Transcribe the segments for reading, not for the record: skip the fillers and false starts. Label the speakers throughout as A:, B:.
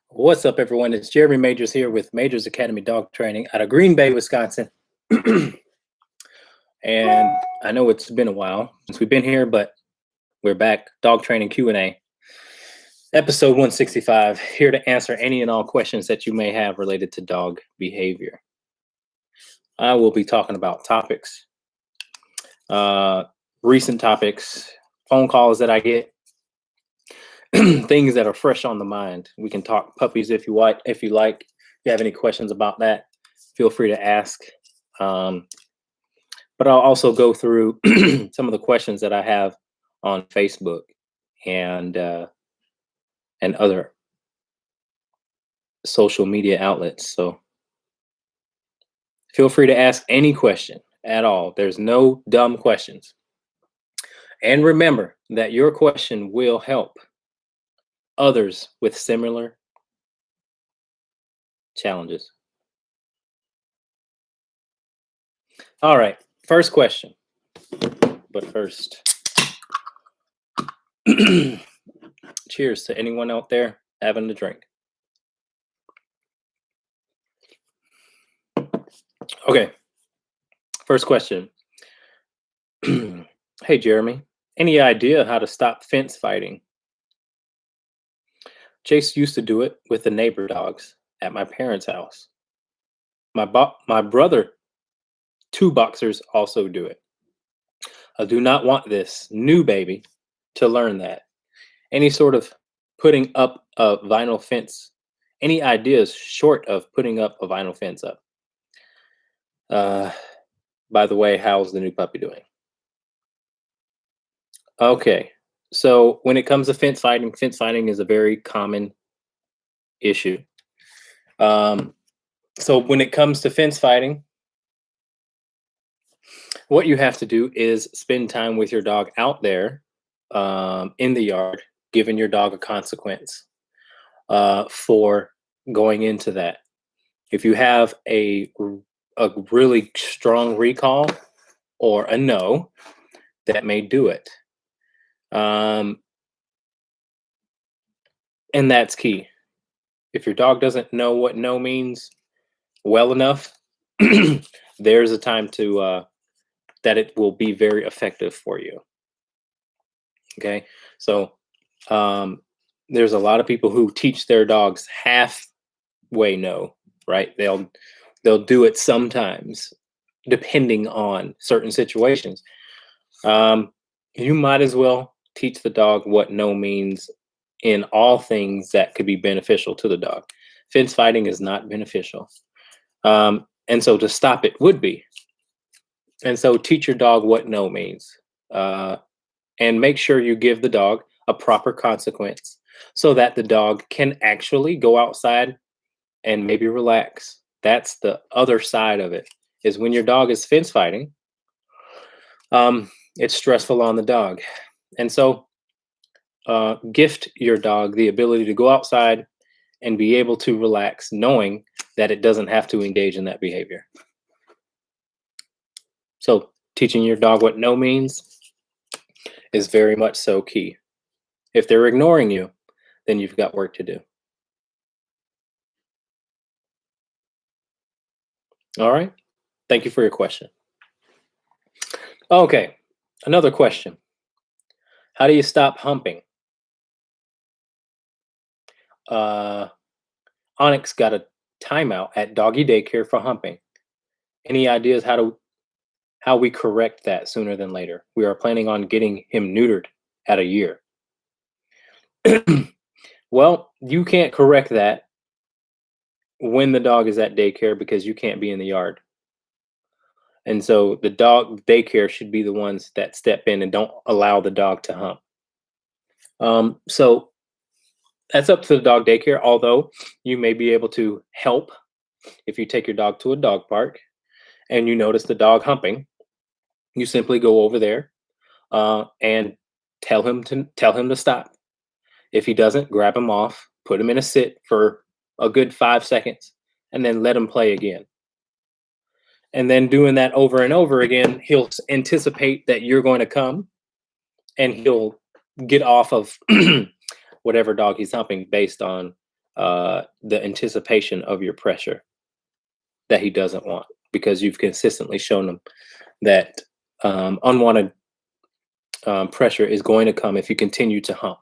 A: What's up, everyone? It's Jeremy Majors here with Majors Academy Dog Training out of Green Bay, Wisconsin. And I know it's been a while since we've been here, but we're back. Dog Training Q&A, episode 165, here to answer any and all questions that you may have related to dog behavior. I will be talking about topics, recent topics, phone calls that I get, things that are fresh on the mind. We can talk puppies if you like. If you have any questions about that, feel free to ask. But I'll also go through some of the questions that I have on Facebook and other social media outlets. So feel free to ask any question at all. There's no dumb questions. And remember that your question will help others with similar challenges. All right, first question. But first, cheers to anyone out there having a drink. Okay, first question. Hey, Jeremy, any idea how to stop fence fighting? Chase used to do it with the neighbor dogs at my parents' house. My brother, two boxers, also do it. I do not want this new baby to learn that. Any sort of putting up a vinyl fence, any ideas short of putting up a vinyl fence up? By the way, how's the new puppy doing? Okay, so when it comes to fence fighting is a very common issue. So when it comes to fence fighting, what you have to do is spend time with your dog out there in the yard, giving your dog a consequence for going into that. If you have a really strong recall or a no, that may do it. And that's key. If your dog doesn't know what no means well enough, there's a time to that it will be very effective for you. Okay, so there's a lot of people who teach their dogs halfway no, right? They'll do it sometimes, depending on certain situations. You might as well teach the dog what no means in all things that could be beneficial to the dog. Fence fighting is not beneficial. And so to stop it would be. And so teach your dog what no means. And make sure you give the dog a proper consequence so that the dog can actually go outside and maybe relax. That's the other side of it, is when your dog is fence fighting, it's stressful on the dog. And so gift your dog the ability to go outside and be able to relax, knowing that it doesn't have to engage in that behavior. So teaching your dog what no means is very much so key. If they're ignoring you, then you've got work to do. All right. Thank you for your question. Okay. Another question. How do you stop humping? Onyx got a timeout at doggy daycare for humping. Any ideas how we correct that sooner than later? We are planning on getting him neutered at a year. Well, you can't correct that when the dog is at daycare because you can't be in the yard. And so the dog daycare should be the ones that step in and don't allow the dog to hump. So that's up to the dog daycare, although you may be able to help if you take your dog to a dog park and you notice the dog humping. You simply go over there and tell him to stop. If he doesn't, grab him off, put him in a sit for a good 5 seconds, and then let him play again. And then doing that over and over again, he'll anticipate that you're going to come, and he'll get off of whatever dog he's humping based on the anticipation of your pressure that he doesn't want, because you've consistently shown him that unwanted pressure is going to come if you continue to hump.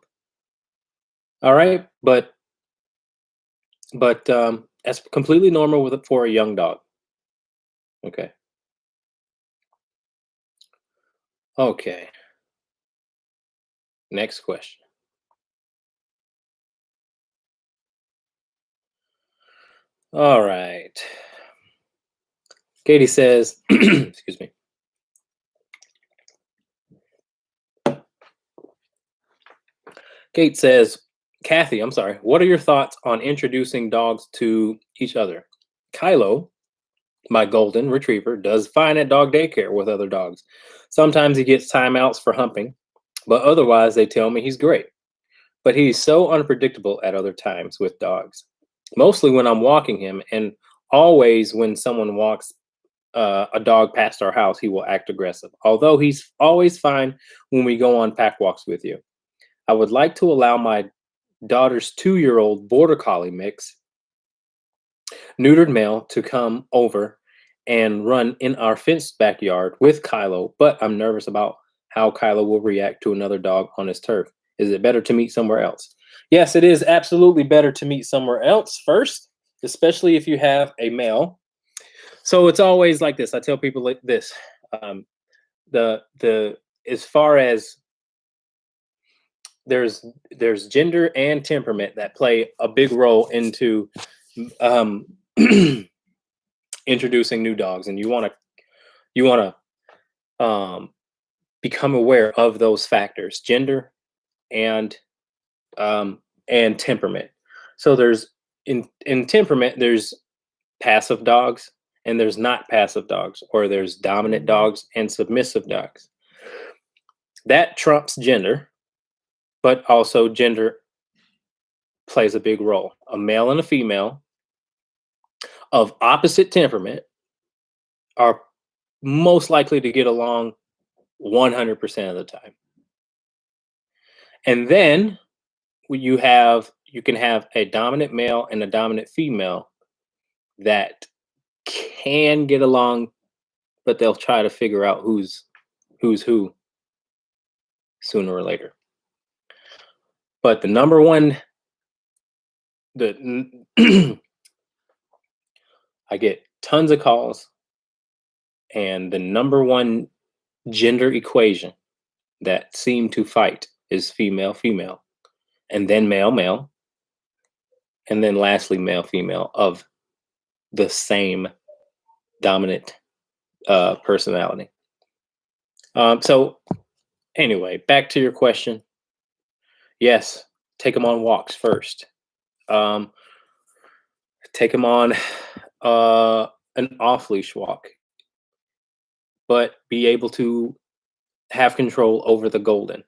A: All right, but that's completely normal for a young dog. Okay. Okay. Next question. All right. Katie says, excuse me. Kate says, Kathy, I'm sorry. What are your thoughts on introducing dogs to each other? Kylo, my golden retriever, does fine at dog daycare with other dogs. Sometimes he gets timeouts for humping, but otherwise they tell me he's great. But he's so unpredictable at other times with dogs. Mostly when I'm walking him, and always when someone walks a dog past our house, he will act aggressive. Although he's always fine when we go on pack walks with you. I would like to allow my daughter's 2-year-old border collie mix, neutered male, to come over and run in our fenced backyard with Kylo, but I'm nervous about how Kylo will react to another dog on his turf. Is it better to meet somewhere else? Yes, it is absolutely better to meet somewhere else first, especially if you have a male. So it's always like this. I tell people like this: the as far as there's gender and temperament that play a big role into introducing new dogs, and you want to become aware of those factors: gender and temperament. So there's in temperament, there's passive dogs and there's not passive dogs, or there's dominant dogs and submissive dogs. That trumps gender, but also gender plays a big role. A male and a female of opposite temperament are most likely to get along 100% of the time. And then you can have a dominant male and a dominant female that can get along, but they'll try to figure out who's who sooner or later. But the number one, I get tons of calls, and the number one gender equation that seem to fight is female female, and then male male, and then lastly male female of the same dominant personality. So anyway, back to your question. Yes, take them on walks first. Take them on an off-leash walk, but be able to have control over the golden.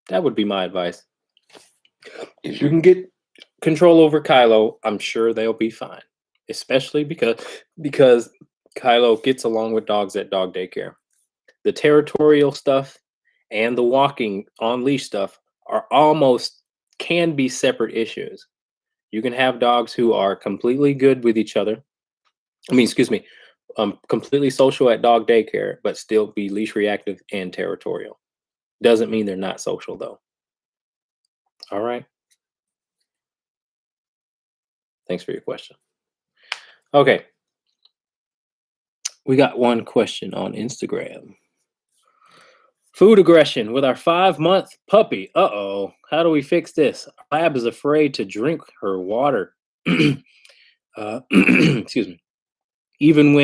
A: That would be my advice. If you can get control over Kylo, I'm sure they'll be fine, especially because Kylo gets along with dogs at dog daycare. The territorial stuff and the walking on leash stuff can be separate issues. You can have dogs who are completely good with each other. Completely social at dog daycare, but still be leash reactive and territorial. Doesn't mean they're not social, though. All right. Thanks for your question. Okay. We got one question on Instagram. Food aggression with our 5-month puppy. Uh-oh. How do we fix this? Our lab is afraid to drink her water. Excuse me. Even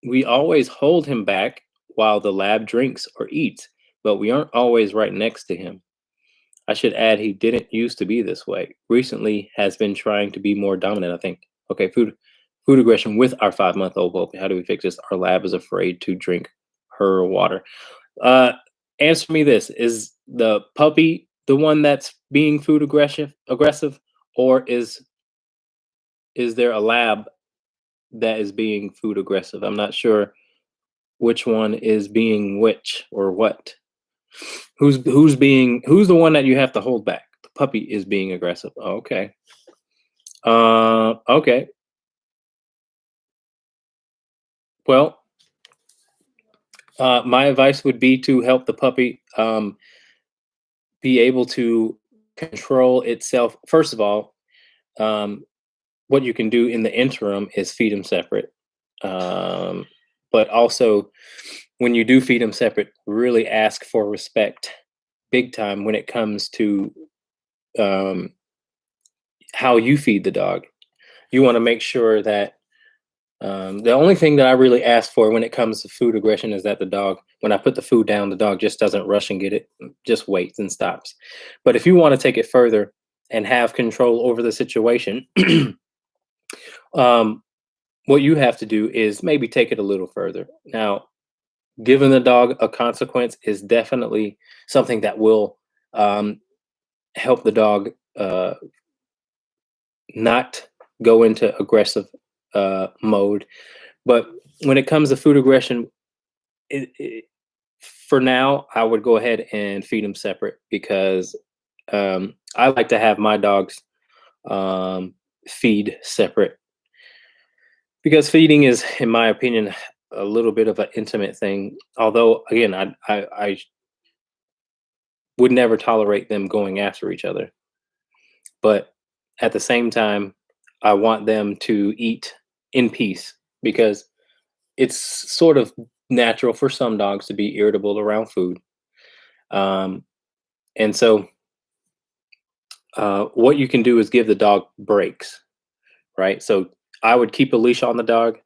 A: we always hold him back while the lab drinks or eats, but we aren't always right next to him. I should add, he didn't used to be this way. Recently has been trying to be more dominant, I think. Okay, food aggression with our 5-month-old puppy. How do we fix this? Our lab is afraid to drink her water. Answer me this: is the puppy the one that's being food aggressive, or is there a lab that is being food aggressive? I'm not sure which one is being which or what. Who's the one that you have to hold back? puppy is being aggressive. Okay. Okay. Well, my advice would be to help the puppy be able to control itself. First of all, um, what you can do in the interim is feed them separate. Um, but also, when you do feed them separate, really ask for respect big time when it comes to um, how you feed the dog. You want to make sure that the only thing that I really ask for when it comes to food aggression is that the dog, when I put the food down, the dog just doesn't rush and get it, just waits and stops. But if you want to take it further and have control over the situation, um, what you have to do is maybe take it a little further. Now, giving the dog a consequence is definitely something that will um, help the dog not go into aggressive mode. But when it comes to food aggression, for now, I would go ahead and feed them separate because I like to have my dogs um, feed separate because feeding is, in my opinion, a little bit of an intimate thing. Although, again, I would never tolerate them going after each other. But at the same time, I want them to eat in peace because it's sort of natural for some dogs to be irritable around food. Um, and so, what you can do is give the dog breaks, right? So, I would keep a leash on the dog,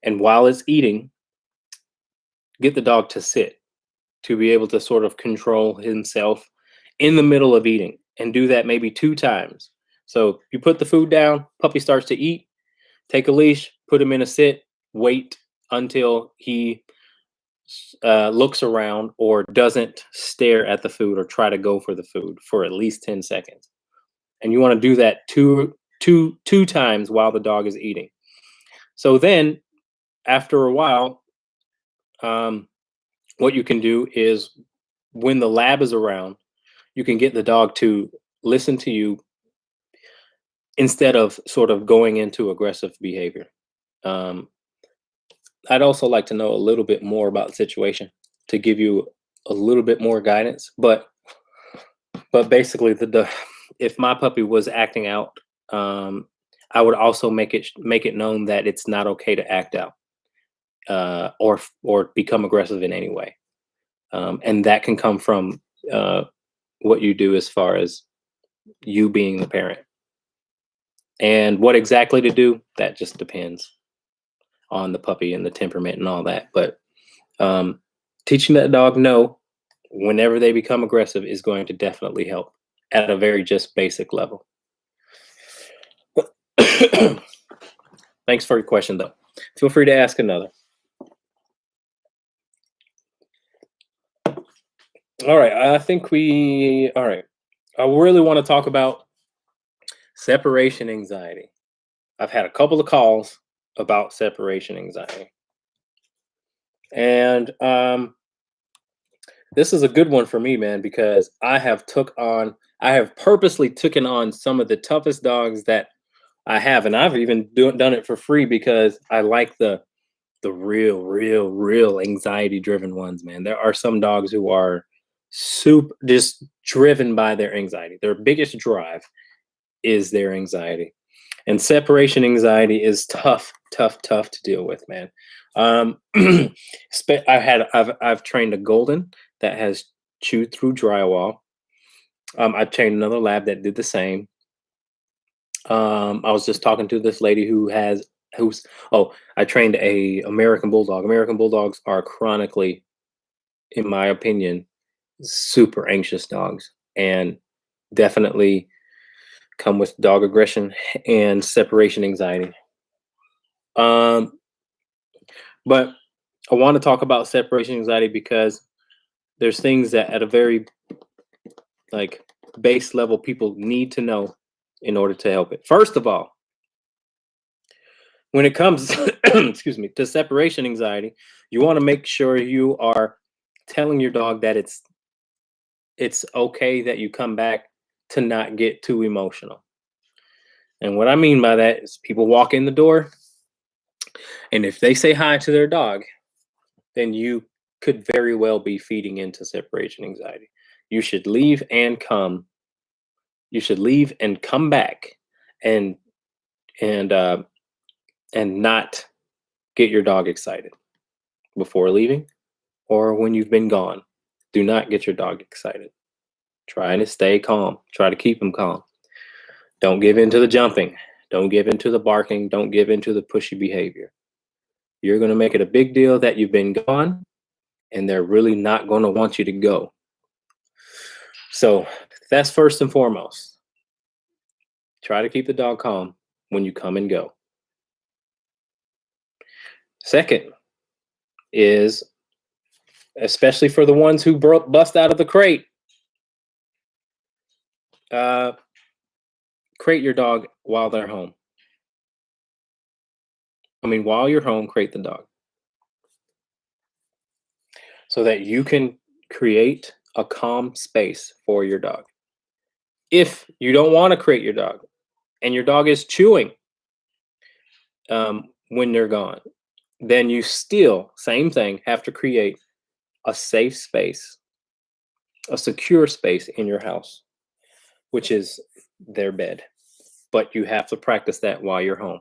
A: and while it's eating, get the dog to sit to be able to sort of control himself in the middle of eating and do that maybe 2 times. So, you put the food down, puppy starts to eat, take a leash, put him in a sit, wait until he looks around or doesn't stare at the food or try to go for the food for at least 10 seconds. And you want to do that two times while the dog is eating. So then, after a while, um, what you can do is when the lab is around, you can get the dog to listen to you instead of sort of going into aggressive behavior. Um, I'd also like to know a little bit more about the situation to give you a little bit more guidance. But basically, the if my puppy was acting out, um, I would also make it known that it's not okay to act out or become aggressive in any way, and that can come from uh, what you do as far as you being the parent. And what exactly to do, that just depends on the puppy and the temperament and all that. But um, teaching that dog no whenever they become aggressive is going to definitely help at a very just basic level. Thanks for your question, though. Feel free to ask another. All right, I think we. All right, I really want to talk about separation anxiety. I've had a couple of calls about separation anxiety, and this is a good one for me, man, because I have purposely taken on some of the toughest dogs that I have, and I've even done it for free because I like the real anxiety driven ones, man. There are some dogs who are super just driven by their anxiety. Their biggest drive is their anxiety. And separation anxiety is tough to deal with, man. I've trained a golden that has chewed through drywall. I've trained another lab that did the same. I was just talking to this lady who's I trained a American bulldog. American bulldogs are chronically, in my opinion, super anxious dogs and definitely come with dog aggression and separation anxiety. Um, but I want to talk about separation anxiety because there's things that at a very like base level people need to know in order to help it. First of all, when it comes excuse me, to separation anxiety, you want to make sure you are telling your dog that it's okay that you come back to not get too emotional. And what I mean by that is people walk in the door, and if they say hi to their dog, then you could very well be feeding into separation anxiety. You should leave and come. You should leave and come back, and and uh, and not get your dog excited before leaving or when you've been gone. Do not get your dog excited. Try to stay calm. Try to keep him calm. Don't give in to the jumping. Don't give in to the barking. Don't give in to the pushy behavior. You're going to make it a big deal that you've been gone, and they're really not going to want you to go. So that's first and foremost. Try to keep the dog calm when you come and go. Second is, especially for the ones who bust out of the crate, crate your dog while they're home. While you're home, crate the dog so that you can create a calm space for your dog. If you don't want to crate your dog and your dog is chewing when they're gone, then you still, same thing, have to create a safe space, a secure space in your house, which is their bed. But you have to practice that while you're home.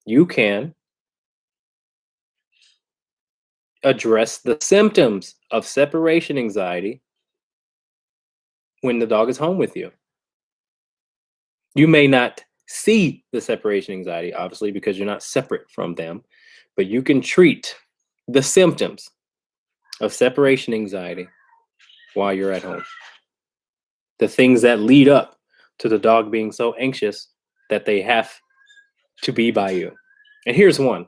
A: You can address the symptoms of separation anxiety when the dog is home with you. You may not see the separation anxiety, obviously, because you're not separate from them, but you can treat the symptoms of separation anxiety while you're at home. The things that lead up to the dog being so anxious that they have to be by you. And here's one.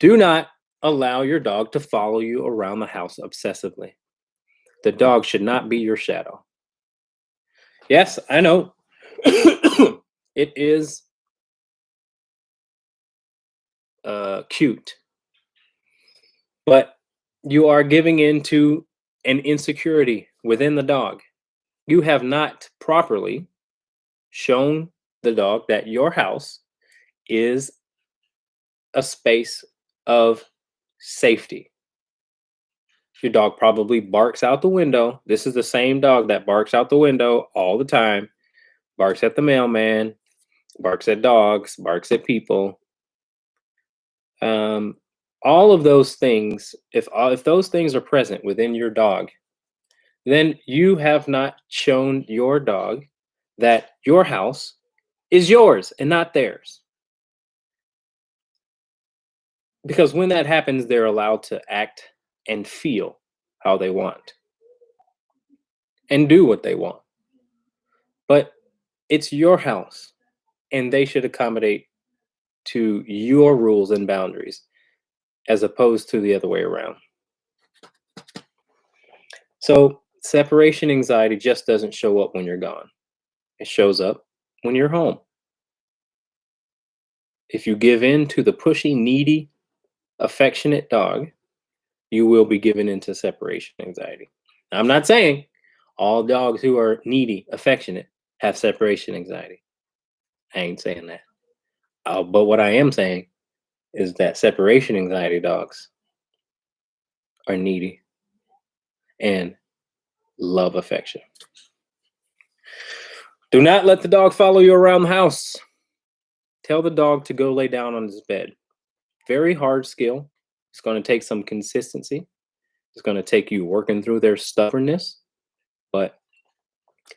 A: Do not allow your dog to follow you around the house obsessively. The dog should not be your shadow. Yes, I know. It is cute. But you are giving into an insecurity within the dog. You have not properly shown the dog that your house is a space of safety. Your dog probably barks out the window. This is the same dog that barks out the window all the time, barks at the mailman, barks at dogs, barks at people. All of those things, if those things are present within your dog, then you have not shown your dog that your house is yours and not theirs. Because when that happens, they're allowed to act and feel how they want and do what they want. But it's your house, and they should accommodate to your rules and boundaries as opposed to the other way around. So separation anxiety just doesn't show up when you're gone. It shows up when you're home. If you give in to the pushy, needy, affectionate dog, you will be given into separation anxiety. Now, I'm not saying all dogs who are needy, affectionate, have separation anxiety. I ain't saying that. But what I am saying is that separation anxiety dogs are needy and love affection. Do not let the dog follow you around the house. Tell the dog to go lay down on his bed. Very hard skill. It's going to take some consistency. It's going to take you working through their stubbornness, but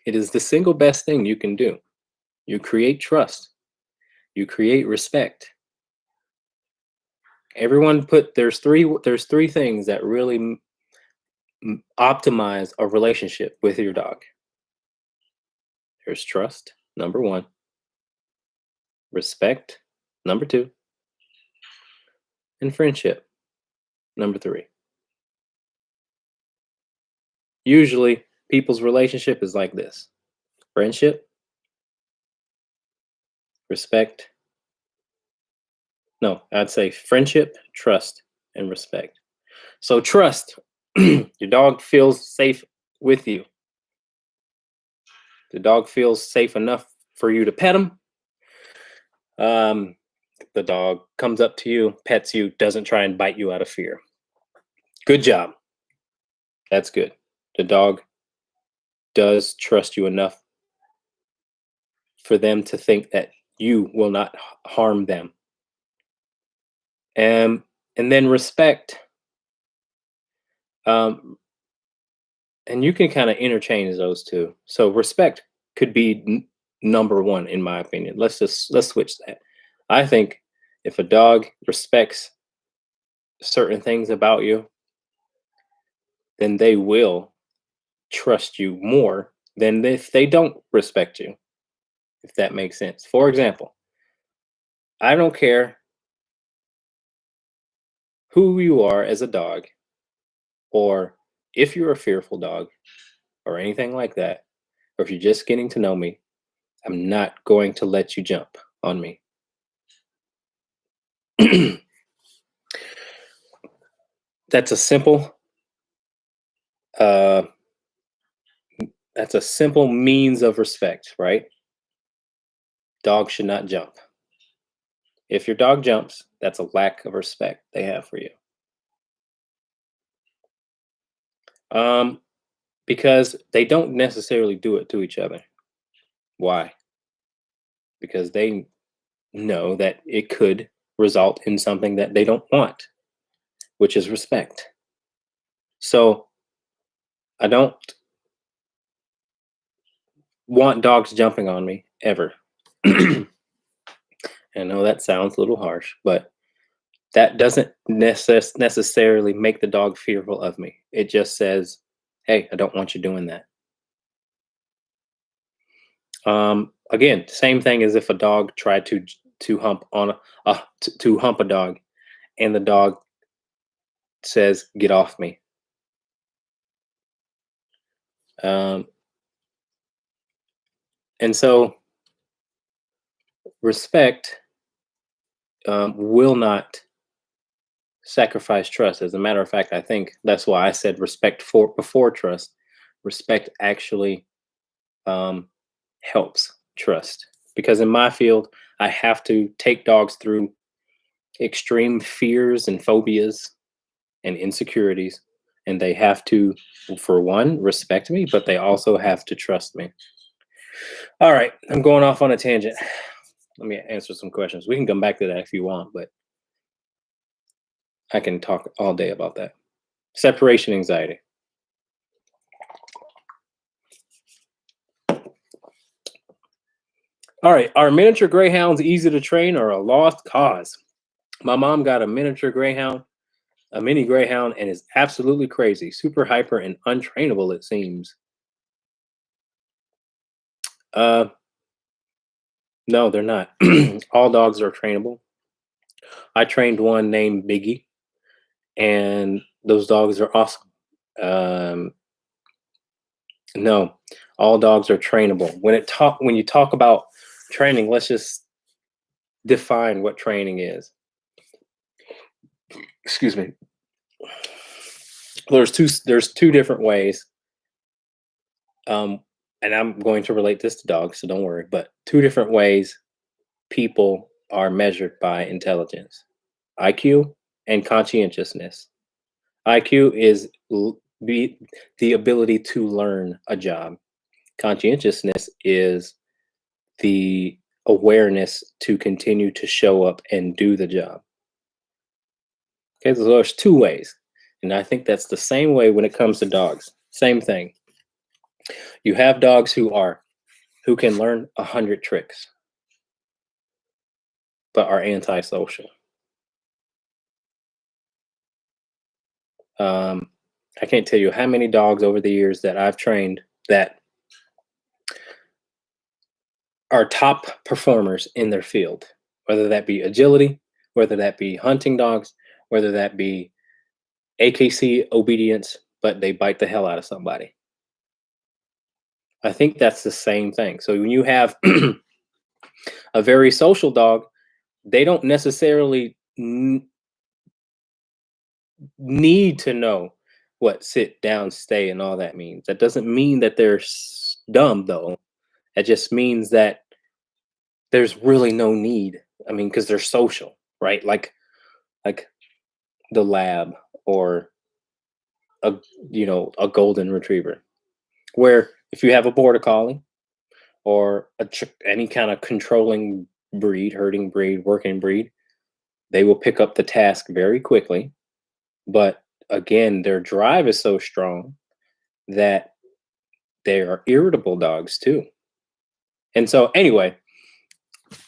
A: it is the single best thing you can do. You create trust. You create respect. Everyone there's three things that really optimize a relationship with your dog. There's trust, number one. Respect, number two. And friendship, number three. Usually, people's relationship is like this: friendship, respect. No, I'd say friendship, trust, and respect. So trust, your dog feels safe with you. The dog feels safe enough for you to pet him. The dog comes up to you, pets you, doesn't try and bite you out of fear. Good job. That's good. The dog does trust you enough for them to think that you will not harm them. And then respect. Um, and you can kind of interchange those two. So respect could be number one in my opinion. Let's switch that. I think if a dog respects certain things about you, then they will trust you more than if they don't respect you, if that makes sense. For example, I don't care who you are as a dog, or if you're a fearful dog, or anything like that, or if you're just getting to know me, I'm not going to let you jump on me. That's a simple uh that's a simple means of respect, right? Dogs should not jump. If your dog jumps, that's a lack of respect they have for you. Um, because they don't necessarily do it to each other. Why? Because they know that it could result in something that they don't want, which is respect. So I don't want dogs jumping on me ever. I know that sounds a little harsh, but that doesn't necessarily make the dog fearful of me. It just says, hey, I don't want you doing that. Again, same thing as if a dog tried to hump on to hump a dog, and the dog says, "Get off me." Um, and so respect will not sacrifice trust. As a matter of fact, I think that's why I said respect for before trust. Respect actually um, helps trust, because in my field, I have to take dogs through extreme fears and phobias and insecurities, and they have to, for one, respect me, but they also have to trust me. All right, I'm going off on a tangent. Let me answer some questions. We can come back to that if you want, but I can talk all day about that. Separation anxiety. All right, are miniature greyhounds easy to train or a lost cause? My mom got a miniature greyhound, a mini greyhound, and is absolutely crazy, super hyper and untrainable, it seems. Uh, no, they're not. All dogs are trainable. I trained one named Biggie, and those dogs are awesome. Um, no, all dogs are trainable. When you talk about training, let's just define what training is. Excuse me. There's two different ways. Um, and I'm going to relate this to dogs, so don't worry. But two different ways people are measured by intelligence: IQ and conscientiousness. IQ is the ability to learn a job. Conscientiousness is the awareness to continue to show up and do the job. Okay, so there's two ways. And I think that's the same way when it comes to dogs. Same thing. You have dogs who can learn 100 tricks, but are antisocial. Um, I can't tell you how many dogs over the years that I've trained that are top performers in their field, whether that be agility, whether that be hunting dogs, whether that be AKC obedience, but they bite the hell out of somebody. I think that's the same thing. So when you have a very social dog, they don't necessarily need to know what sit down, stay, and all that means. That doesn't mean that they're dumb, though. That just means that there's really no need. I mean, because they're social, right? Like the lab or a a golden retriever. Where if you have a border collie or any kind of controlling breed, herding breed, working breed, they will pick up the task very quickly. But again, their drive is so strong that they are irritable dogs too. And so, anyway,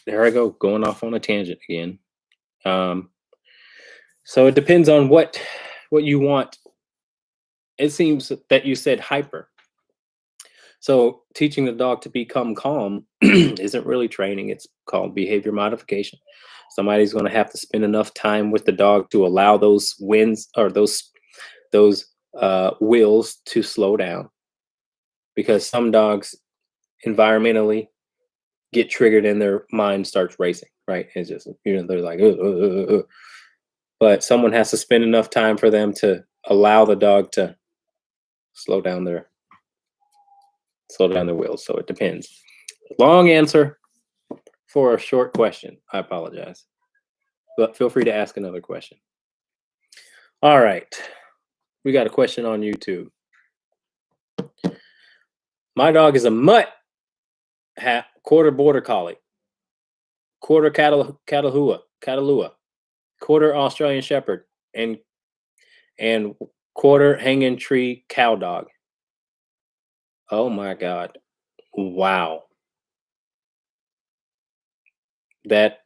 A: there I go, going off on a tangent again. Um, so it depends on what you want. It seems that you said hyper. So teaching the dog to become calm isn't really training. It's called behavior modification. Somebody's going to have to spend enough time with the dog to allow those winds or those wheels to slow down, because some dogs environmentally get triggered and their mind starts racing. Right? It's just they're like, "Ugh, ugh, ugh, ugh." But someone has to spend enough time for them to allow the dog to slow down their wheels. So it depends. Long answer for a short question. I apologize. But feel free to ask another question. All right. We got a question on YouTube. My dog is a mutt, quarter border collie, quarter Catalua, quarter Australian Shepherd, and quarter hanging tree cow dog. Oh my God. Wow. That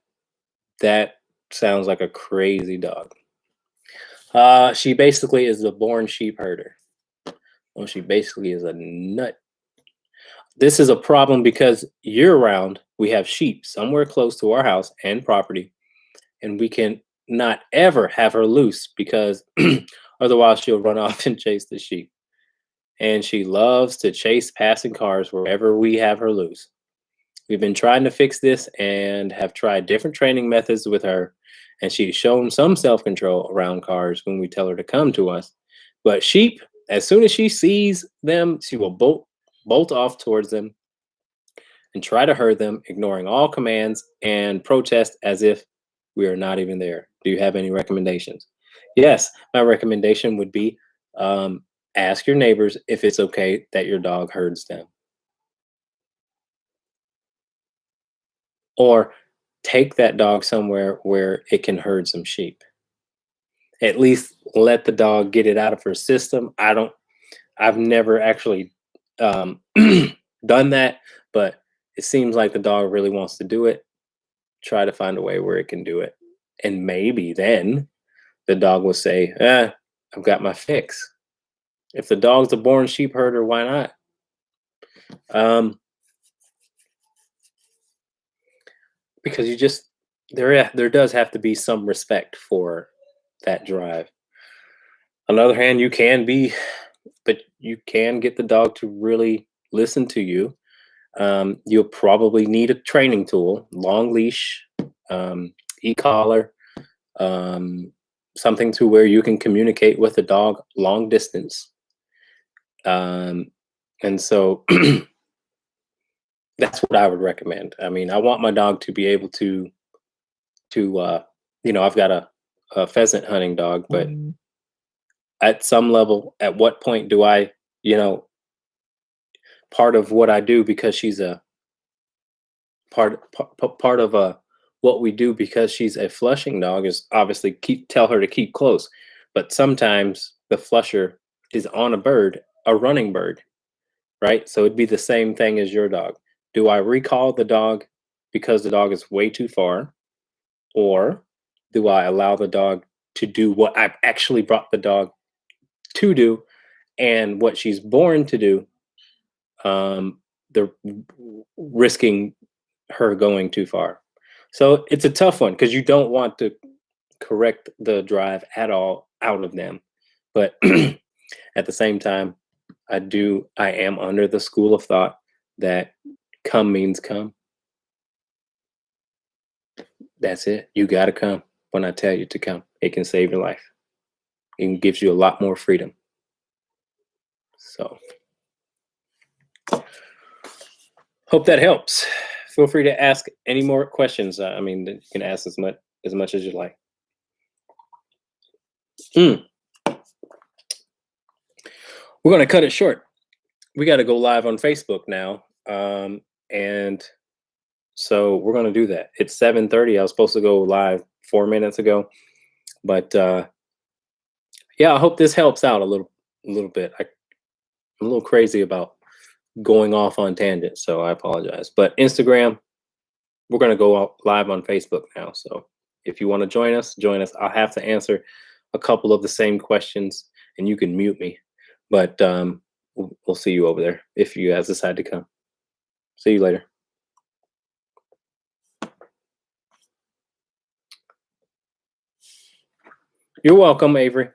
A: sounds like a crazy dog. She basically is a born sheep herder. Well, she basically is a nut. This is a problem because year round we have sheep somewhere close to our house and property, and we can not ever have her loose because otherwise she'll run off and chase the sheep. And she loves to chase passing cars wherever we have her loose. We've been trying to fix this and have tried different training methods with her, and she's shown some self control around cars when we tell her to come to us. But sheep, as soon as she sees them, she will bolt off towards them and try to herd them, ignoring all commands and protest as if we are not even there. Do you have any recommendations? Yes, my recommendation would be ask your neighbors if it's okay that your dog herds them. Or take that dog somewhere where it can herd some sheep. At least let the dog get it out of her system. I've never actually um, done that, but it seems like the dog really wants to do it. Try to find a way where it can do it. And maybe then the dog will say, I've got my fix. If the dog's a born sheep herder, why not? Because there does have to be some respect for that drive. On the other hand, but you can get the dog to really listen to you. You'll probably need a training tool, long leash, e-collar, something to where you can communicate with the dog long distance. And so that's what I would recommend. I mean, I want my dog to be able to I've got a pheasant hunting dog, but at some level, at what point do I, part of what I do because she's a part of what we do because she's a flushing dog is obviously tell her to keep close. But sometimes the flusher is on a running bird, right? So it'd be the same thing as your dog. Do I recall the dog because the dog is way too far? Or do I allow the dog to do what I've actually brought the dog to do and what she's born to do? The risking her going too far. So it's a tough one because you don't want to correct the drive at all out of them. But at the same time, I am under the school of thought that come means come. That's it. You got to come when I tell you to come. It can save your life. It gives you a lot more freedom. So, Hope that helps. Feel free to ask any more questions. I mean, you can ask as much as you like. Mm, we're gonna cut it short. We got to go live on Facebook now, and so we're gonna do that. It's 7:30. I was supposed to go live 4 minutes ago, but yeah, I hope this helps out a little bit. I'm a little crazy about going off on tangents, so I apologize. But Instagram, we're gonna go out live on Facebook now. So if you want to join us, join us. I'll have to answer a couple of the same questions, and you can mute me. But we'll see you over there if you guys decide to come. See you later. You're welcome, Avery.